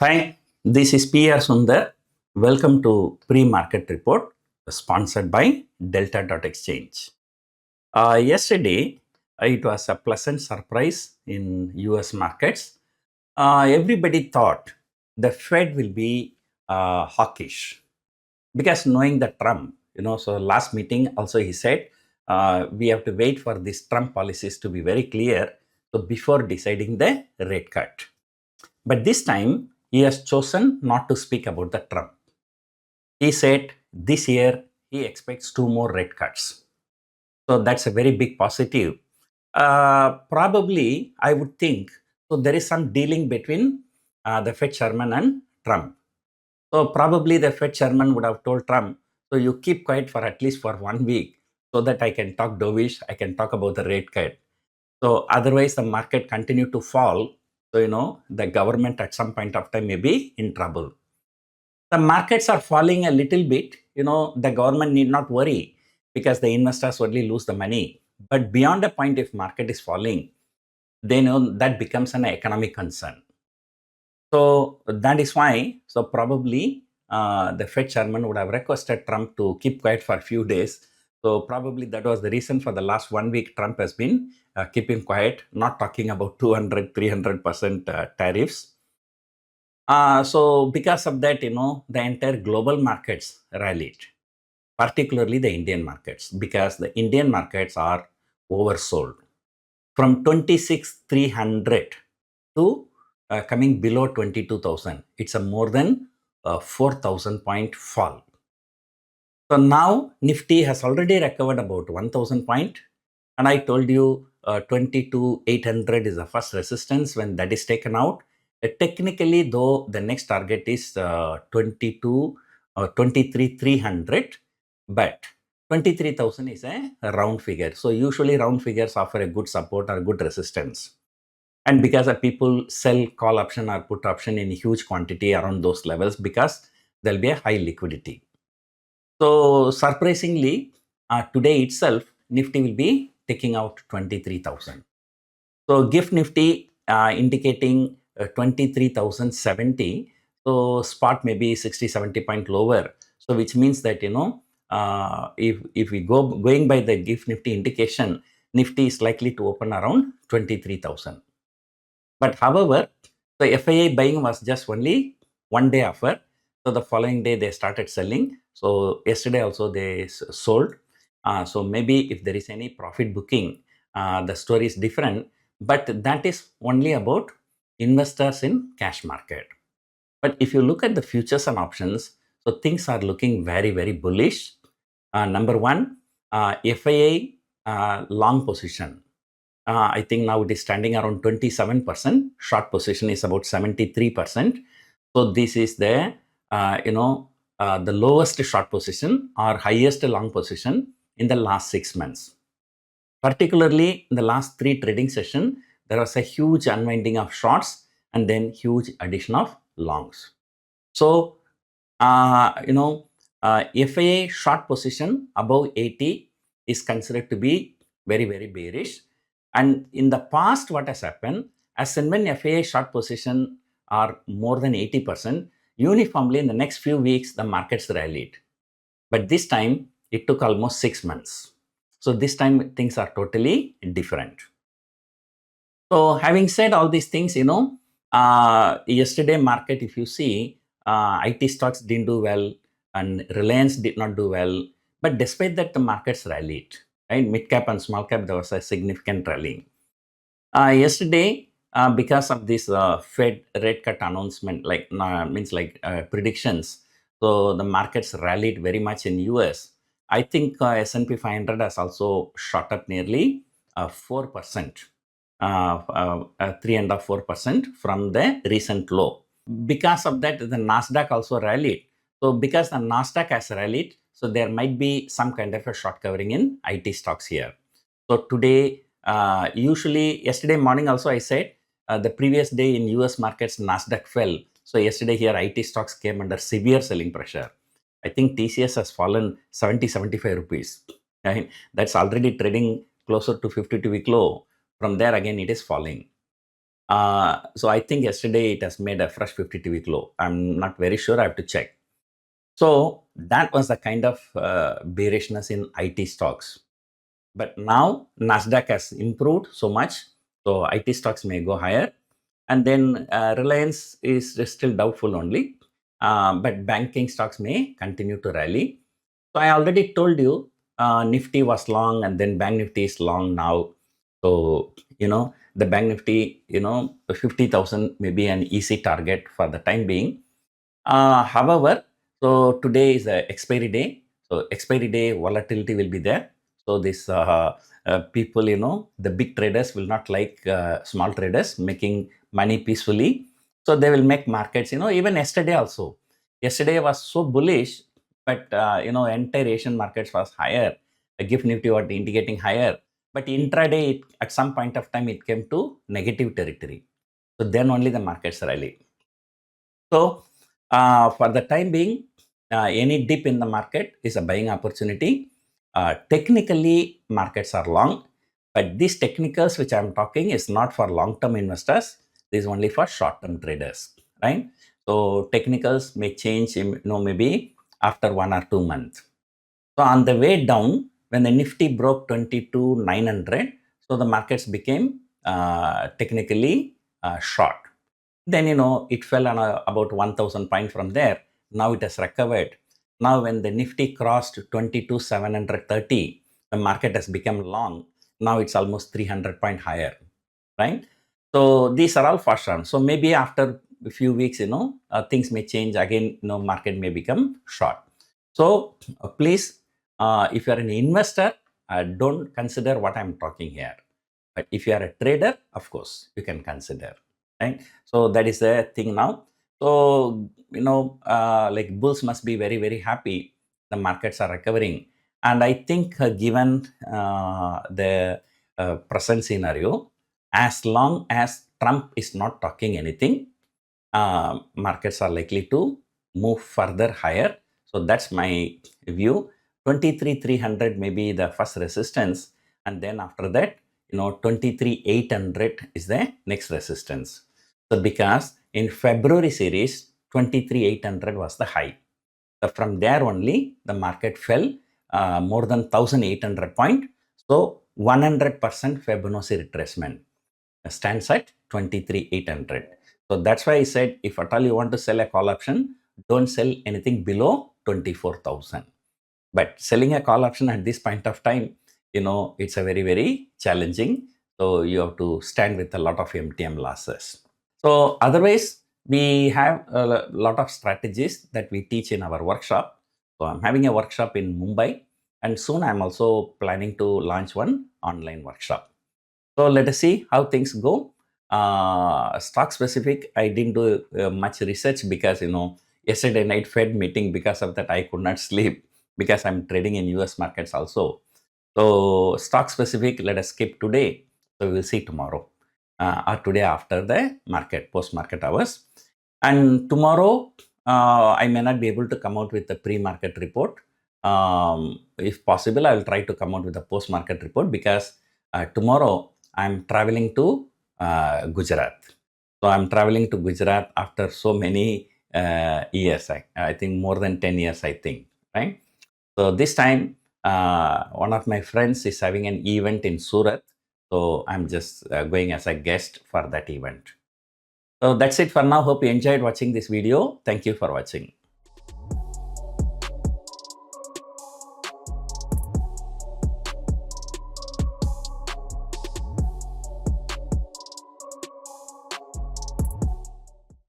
Hi, this is PR Sundar. Welcome to Pre-Market Report sponsored by Delta.Exchange. Yesterday, it was a pleasant surprise in US markets. Everybody thought the Fed will be hawkish because knowing the Trump, so last meeting also he said we have to wait for these Trump policies to be very clear so before deciding the rate cut. But this time, he has chosen not to speak about the Trump. He said this year he expects 2 more rate cuts. So that's a very big positive. Probably, I would think, so there is some dealing between the Fed chairman and Trump. So probably the Fed chairman would have told Trump, so you keep quiet for at least for 1 week so that I can talk dovish, I can talk about the rate cut. So otherwise the market continue to fall. So, the government at some point of time may be in trouble. The markets are falling a little bit. The government need not worry because the investors only lose the money. But beyond a point, if market is falling, they know that becomes an economic concern. So that is why, so probably the Fed chairman would have requested Trump to keep quiet for a few days. So probably that was the reason for the last 1 week Trump has been keeping quiet, not talking about 200, 300% tariffs. So because of that, the entire global markets rallied, particularly the Indian markets, because the Indian markets are oversold. From 26,300 to coming below 22,000. It's a more than 4,000 point fall. So now Nifty has already recovered about 1,000 point. And I told you 22,800 is the first resistance. When that is taken out, technically though the next target is 23,300, but 23,000 is a round figure. So usually round figures offer a good support or good resistance. And because people sell call option or put option in huge quantity around those levels because there'll be a high liquidity. So surprisingly, today itself, Nifty will be taking out 23,000. So GIFT Nifty indicating 23,070. So spot may be 60, 70 point lower. So which means that, if we going by the GIFT Nifty indication, Nifty is likely to open around 23,000. But however, the FII buying was just only 1 day offer. So the following day they started selling. So yesterday also they sold. So maybe if there is any profit booking, the story is different. But that is only about investors in cash market. But if you look at the futures and options, so things are looking very, very bullish. Number one, FII long position. I think now it is standing around 27%. Short position is about 73%. So this is the lowest short position or highest long position in the last 6 months. Particularly in the last 3 trading sessions, there was a huge unwinding of shorts and then huge addition of longs. So, FIA short position above 80 is considered to be very, very bearish. And in the past, what has happened, as and when FIA short position are more than 80%, uniformly in the next few weeks, the markets rallied. But this time, it took almost 6 months. So this time, things are totally different. So having said all these things, yesterday market, if you see, IT stocks didn't do well and Reliance did not do well. But despite that, the markets rallied. Right? Mid cap and small cap, there was a significant rally. Yesterday, because of this Fed rate cut announcement, predictions, so the markets rallied very much in US. I think S&P 500 has also shot up nearly 4%, 3.5-4% from the recent low. Because of that, the NASDAQ also rallied. So because the NASDAQ has rallied, so there might be some kind of a short covering in IT stocks here. So today, usually yesterday morning also I said the previous day in US markets NASDAQ fell. So yesterday here IT stocks came under severe selling pressure. I think TCS has fallen 70-75 rupees. Right? That's already trading closer to 52-week low. From there again it is falling. So I think yesterday it has made a fresh 52-week low. I'm not very sure. I have to check. So that was the kind of bearishness in IT stocks. But now NASDAQ has improved so much. So IT stocks may go higher. And then Reliance is still doubtful only. But banking stocks may continue to rally. So I already told you Nifty was long and then Bank Nifty is long now. So, the Bank Nifty, 50,000 may be an easy target for the time being. However, so today is the expiry day. So expiry day volatility will be there. So this people, the big traders will not like small traders making money peacefully. So they will make markets, even yesterday also. Yesterday was so bullish, but, entire Asian markets was higher. The GIFT Nifty was indicating higher. But intraday, at some point of time, it came to negative territory. So then only the markets rally. So for the time being, any dip in the market is a buying opportunity. Technically, markets are long, but these technicals which I'm talking is not for long-term investors. This is only for short-term traders, right? So technicals may change, maybe after 1 or 2 months. So on the way down, when the Nifty broke 22,900, so the markets became technically short. Then, it fell on about 1,000 points from there. Now it has recovered. Now when the Nifty crossed 22,730, the market has become long. Now it's almost 300 point higher, right? So these are all fast runs. So maybe after a few weeks, things may change again, market may become short. So please, if you are an investor, don't consider what I'm talking here. But if you are a trader, of course, you can consider, right? So that is the thing now. So, like bulls must be very, very happy. The markets are recovering. And I think given the present scenario, as long as Trump is not talking anything, markets are likely to move further higher. So that's my view. 23,300 may be the first resistance. And then after that, 23,800 is the next resistance. So because in February series, 23,800 was the high. So from there only, the market fell more than 1,800 point. So 100% Fibonacci retracement stands at 23,800. So that's why I said, if at all you want to sell a call option, don't sell anything below 24,000. But selling a call option at this point of time, it's a very, very challenging. So you have to stand with a lot of MTM losses. So otherwise, we have a lot of strategies that we teach in our workshop. So I'm having a workshop in Mumbai, and soon I'm also planning to launch one online workshop. So let us see how things go. Stock specific, I didn't do much research because, yesterday night Fed meeting, because of that I could not sleep because I'm trading in US markets also. So stock specific, let us skip today. So we will see tomorrow or today after the market, post-market hours. And tomorrow, I may not be able to come out with the pre-market report. If possible, I will try to come out with a post-market report because tomorrow I'm traveling to Gujarat. So I'm traveling to Gujarat after so many years. I think more than 10 years, I think, right? So this time, one of my friends is having an event in Surat. So I'm just going as a guest for that event. So that's it for now. Hope you enjoyed watching this video. Thank you for watching.